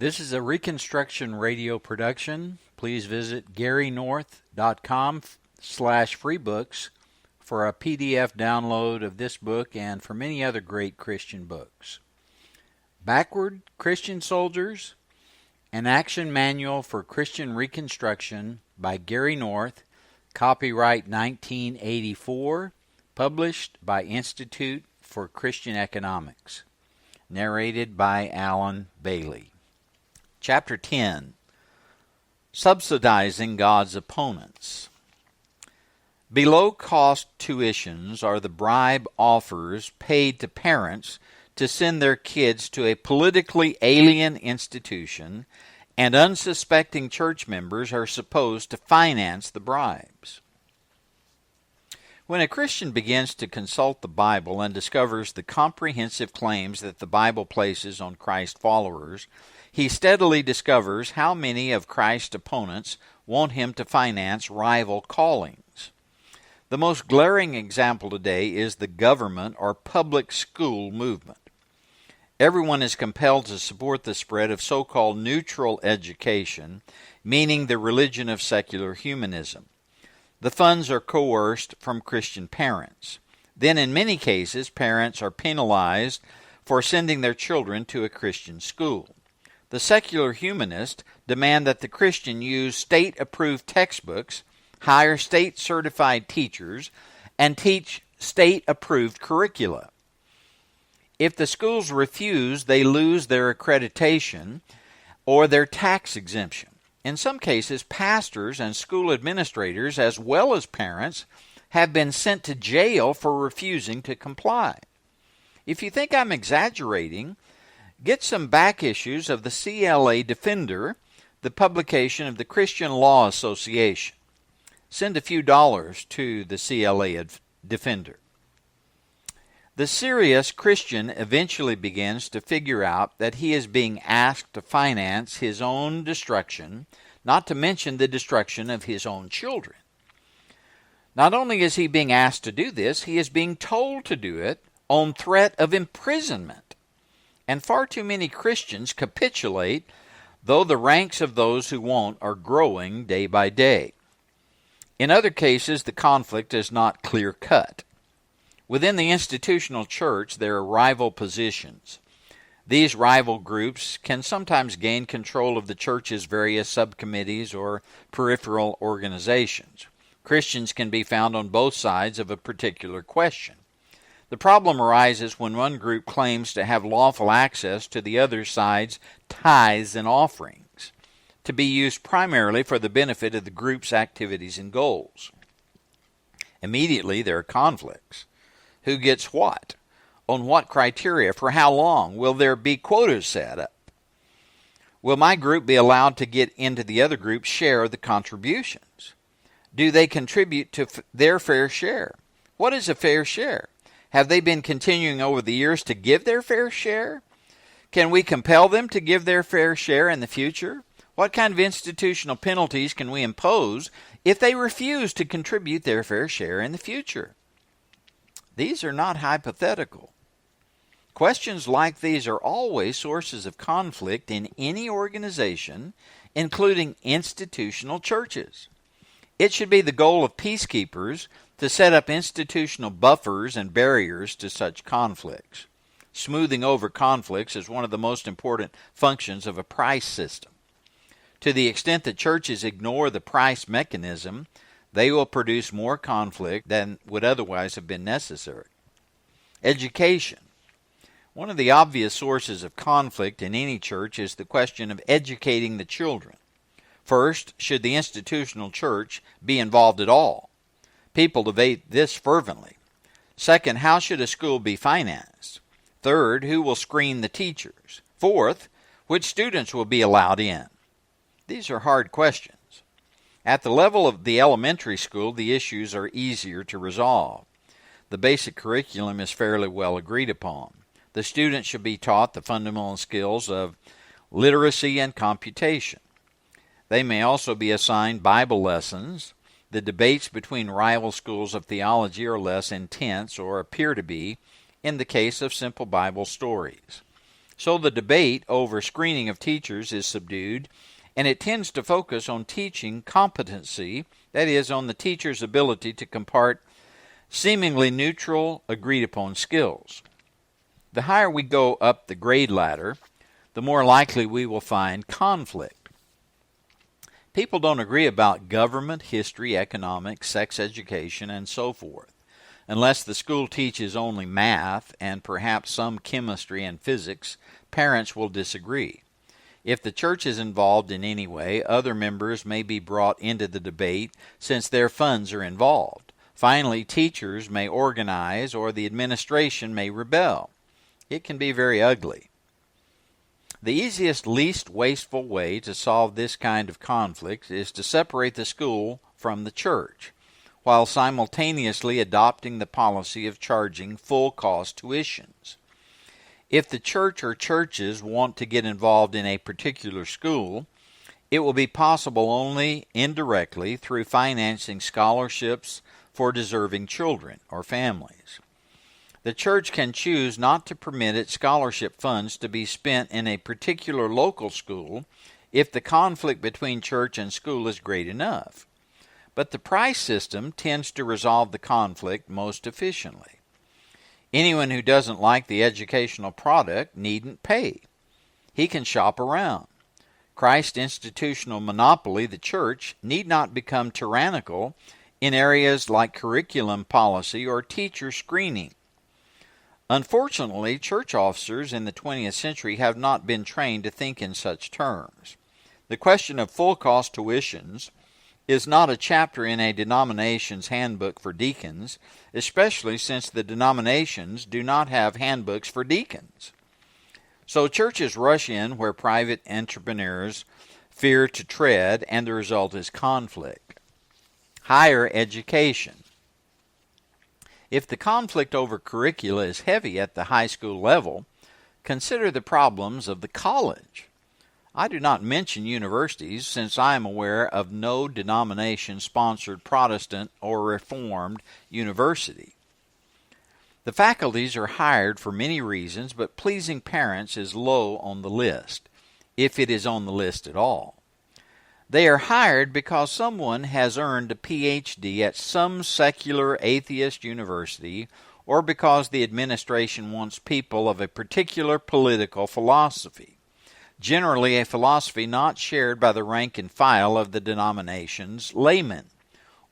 This is a Reconstruction radio production. Please visit garynorth.com/freebooks for a PDF download of this book and for many other great Christian books. Backward Christian Soldiers, an Action Manual for Christian Reconstruction by Gary North, copyright 1984, published by Institute for Christian Economics. Narrated by Alan Bailey. Chapter 10, Subsidizing God's Opponents. Below-cost tuitions are the bribe offers paid to parents to send their kids to a politically alien institution, and unsuspecting church members are supposed to finance the bribes. When a Christian begins to consult the Bible and discovers the comprehensive claims that the Bible places on Christ followers, he steadily discovers how many of Christ's opponents want him to finance rival callings. The most glaring example today is the government or public school movement. Everyone is compelled to support the spread of so-called neutral education, meaning the religion of secular humanism. The funds are coerced from Christian parents. Then in many cases, parents are penalized for sending their children to a Christian school. The secular humanists demand that the Christian use state-approved textbooks, hire state-certified teachers, and teach state-approved curricula. If the schools refuse, they lose their accreditation or their tax exemption. In some cases, pastors and school administrators, as well as parents, have been sent to jail for refusing to comply. If you think I'm exaggerating, get some back issues of the CLA Defender, the publication of the Christian Law Association. Send a few dollars to the CLA Defender. The serious Christian eventually begins to figure out that he is being asked to finance his own destruction, not to mention the destruction of his own children. Not only is he being asked to do this, he is being told to do it on threat of imprisonment. And far too many Christians capitulate, though the ranks of those who won't are growing day by day. In other cases, the conflict is not clear-cut. Within the institutional church, there are rival positions. These rival groups can sometimes gain control of the church's various subcommittees or peripheral organizations. Christians can be found on both sides of a particular question. The problem arises when one group claims to have lawful access to the other side's tithes and offerings, to be used primarily for the benefit of the group's activities and goals. Immediately there are conflicts. Who gets what? On what criteria? For how long? Will there be quotas set up? Will my group be allowed to get into the other group's share of the contributions? Do they contribute to their fair share? What is a fair share? Have they been continuing over the years to give their fair share? Can we compel them to give their fair share in the future? What kind of institutional penalties can we impose if they refuse to contribute their fair share in the future? These are not hypothetical. Questions like these are always sources of conflict in any organization, including institutional churches. It should be the goal of peacekeepers to set up institutional buffers and barriers to such conflicts. Smoothing over conflicts is one of the most important functions of a price system. To the extent that churches ignore the price mechanism, they will produce more conflict than would otherwise have been necessary. Education. One of the obvious sources of conflict in any church is the question of educating the children. First, should the institutional church be involved at all? People debate this fervently. Second, how should a school be financed? Third, who will screen the teachers? Fourth, which students will be allowed in? These are hard questions. At the level of the elementary school, the issues are easier to resolve. The basic curriculum is fairly well agreed upon. The students should be taught the fundamental skills of literacy and computation. They may also be assigned Bible lessons. The debates between rival schools of theology are less intense, or appear to be, in the case of simple Bible stories. So the debate over screening of teachers is subdued, and it tends to focus on teaching competency, that is, on the teacher's ability to impart seemingly neutral, agreed-upon skills. The higher we go up the grade ladder, the more likely we will find conflict. People don't agree about government, history, economics, sex education, and so forth. Unless the school teaches only math and perhaps some chemistry and physics, parents will disagree. If the church is involved in any way, other members may be brought into the debate since their funds are involved. Finally, teachers may organize or the administration may rebel. It can be very ugly. The easiest, least wasteful way to solve this kind of conflict is to separate the school from the church, while simultaneously adopting the policy of charging full-cost tuitions. If the church or churches want to get involved in a particular school, it will be possible only indirectly through financing scholarships for deserving children or families. The church can choose not to permit its scholarship funds to be spent in a particular local school if the conflict between church and school is great enough. But the price system tends to resolve the conflict most efficiently. Anyone who doesn't like the educational product needn't pay. He can shop around. Christ's institutional monopoly, the church, need not become tyrannical in areas like curriculum policy or teacher screening. Unfortunately, church officers in the 20th century have not been trained to think in such terms. The question of full-cost tuitions is not a chapter in a denomination's handbook for deacons, especially since the denominations do not have handbooks for deacons. So churches rush in where private entrepreneurs fear to tread, and the result is conflict. Higher education. If the conflict over curricula is heavy at the high school level, consider the problems of the college. I do not mention universities since I am aware of no denomination-sponsored Protestant or Reformed university. The faculties are hired for many reasons, but pleasing parents is low on the list, if it is on the list at all. They are hired because someone has earned a Ph.D. at some secular atheist university, or because the administration wants people of a particular political philosophy, generally a philosophy not shared by the rank and file of the denomination's laymen,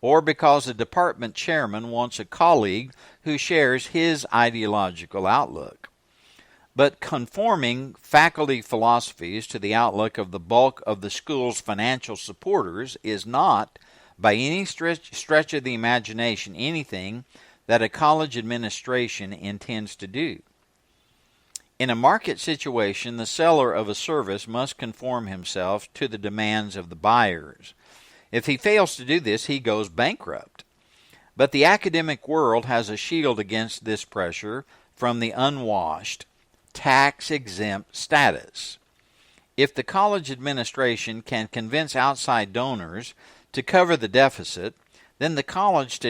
or because a department chairman wants a colleague who shares his ideological outlook. But conforming faculty philosophies to the outlook of the bulk of the school's financial supporters is not, by any stretch of the imagination, anything that a college administration intends to do. In a market situation, the seller of a service must conform himself to the demands of the buyers. If he fails to do this, he goes bankrupt. But the academic world has a shield against this pressure from the unwashed, tax-exempt status. If the college administration can convince outside donors to cover the deficit, then the college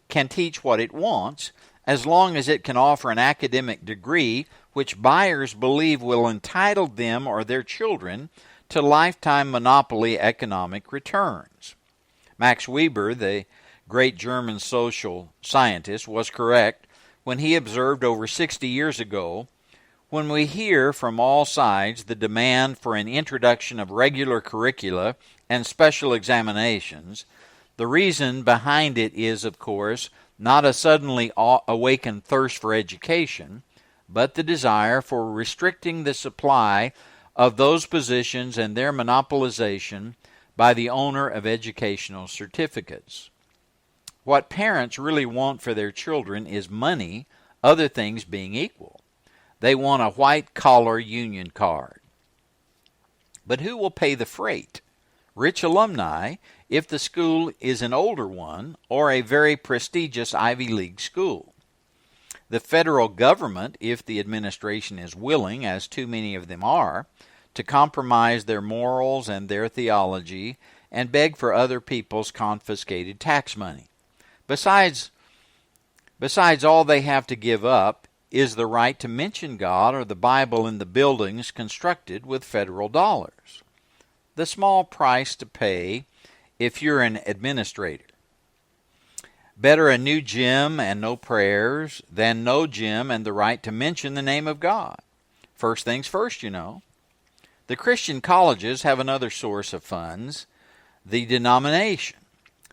can teach what it wants, as long as it can offer an academic degree which buyers believe will entitle them or their children to lifetime monopoly economic returns. Max Weber, the great German social scientist, was correct when he observed over 60 years ago, when we hear from all sides the demand for an introduction of regular curricula and special examinations, the reason behind it is, of course, not a suddenly awakened thirst for education, but the desire for restricting the supply of those positions and their monopolization by the owner of educational certificates. What parents really want for their children is money, other things being equal. They want a white-collar union card. But who will pay the freight? Rich alumni, if the school is an older one, or a very prestigious Ivy League school. The federal government, if the administration is willing, as too many of them are, to compromise their morals and their theology and beg for other people's confiscated tax money. Besides all they have to give up is the right to mention God or the Bible in the buildings constructed with federal dollars. The small price to pay if you're an administrator. Better a new gym and no prayers than no gym and the right to mention the name of God. First things first, you know. The Christian colleges have another source of funds, the denomination.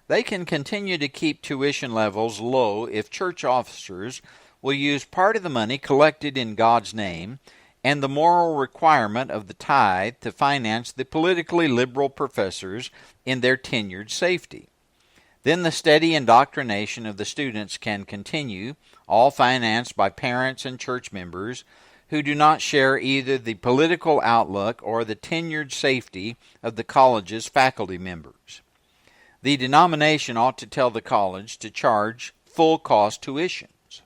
They can continue to keep tuition levels low if church officers will use part of the money collected in God's name and the moral requirement of the tithe to finance the politically liberal professors in their tenured safety. Then the steady indoctrination of the students can continue, all financed by parents and church members who do not share either the political outlook or the tenured safety of the college's faculty members. The denomination ought to tell the college to charge full-cost tuitions.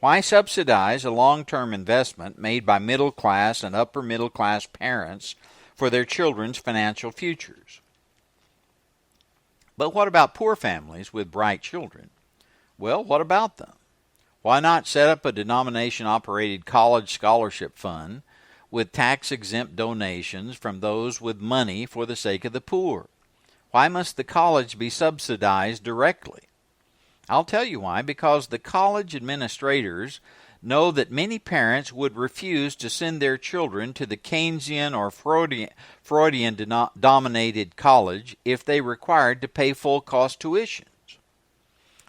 Why subsidize a long-term investment made by middle-class and upper-middle-class parents for their children's financial futures? But what about poor families with bright children? Well, what about them? Why not set up a denomination-operated college scholarship fund with tax-exempt donations from those with money for the sake of the poor? Why must the college be subsidized directly? I'll tell you why. Because the college administrators know that many parents would refuse to send their children to the Keynesian or Freudian-dominated college if they required to pay full-cost tuitions.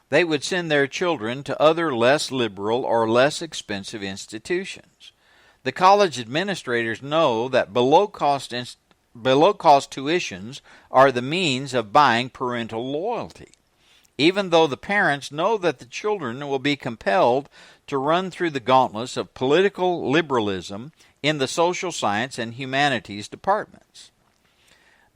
They would send their children to other less liberal or less expensive institutions. The college administrators know that below-cost tuitions are the means of buying parental loyalty, even though the parents know that the children will be compelled to run through the gauntlets of political liberalism in the social science and humanities departments.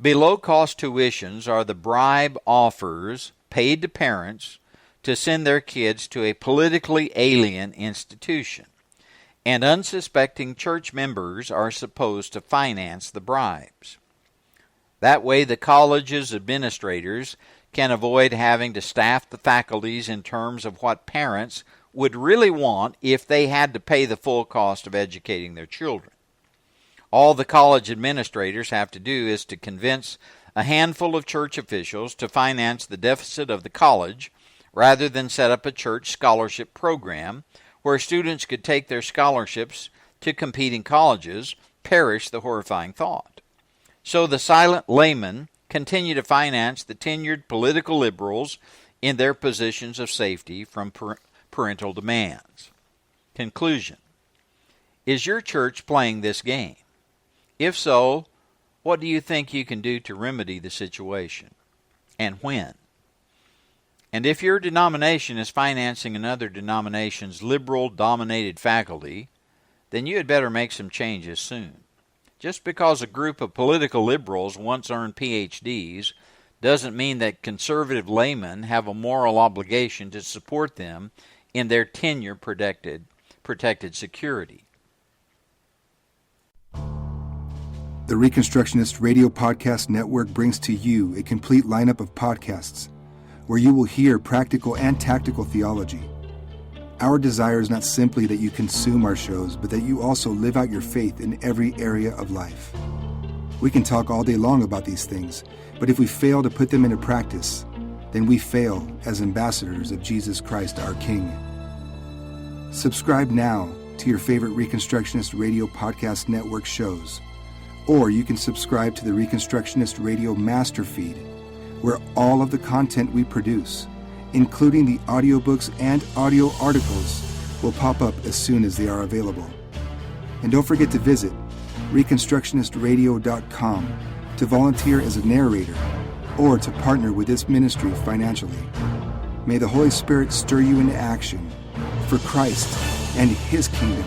Below-cost tuitions are the bribe offers paid to parents to send their kids to a politically alien institution, and unsuspecting church members are supposed to finance the bribes. That way the college's administrators can avoid having to staff the faculties in terms of what parents would really want if they had to pay the full cost of educating their children. All the college administrators have to do is to convince a handful of church officials to finance the deficit of the college rather than set up a church scholarship program where students could take their scholarships to competing colleges. Perish the horrifying thought. So the silent laymen continue to finance the tenured political liberals in their positions of safety from parental demands. Conclusion. Is your church playing this game? If so, what do you think you can do to remedy the situation? And when? And if your denomination is financing another denomination's liberal-dominated faculty, then you had better make some changes soon. Just because a group of political liberals once earned PhDs doesn't mean that conservative laymen have a moral obligation to support them in their tenure-protected security. The Reconstructionist Radio Podcast Network brings to you a complete lineup of podcasts where you will hear practical and tactical theology. Our desire is not simply that you consume our shows, but that you also live out your faith in every area of life. We can talk all day long about these things, but if we fail to put them into practice, then we fail as ambassadors of Jesus Christ, our King. Subscribe now to your favorite Reconstructionist Radio Podcast Network shows, or you can subscribe to the Reconstructionist Radio Master Feed, where all of the content we produce, including the audiobooks and audio articles, will pop up as soon as they are available. And don't forget to visit ReconstructionistRadio.com to volunteer as a narrator or to partner with this ministry financially. May the Holy Spirit stir you into action for Christ and His kingdom.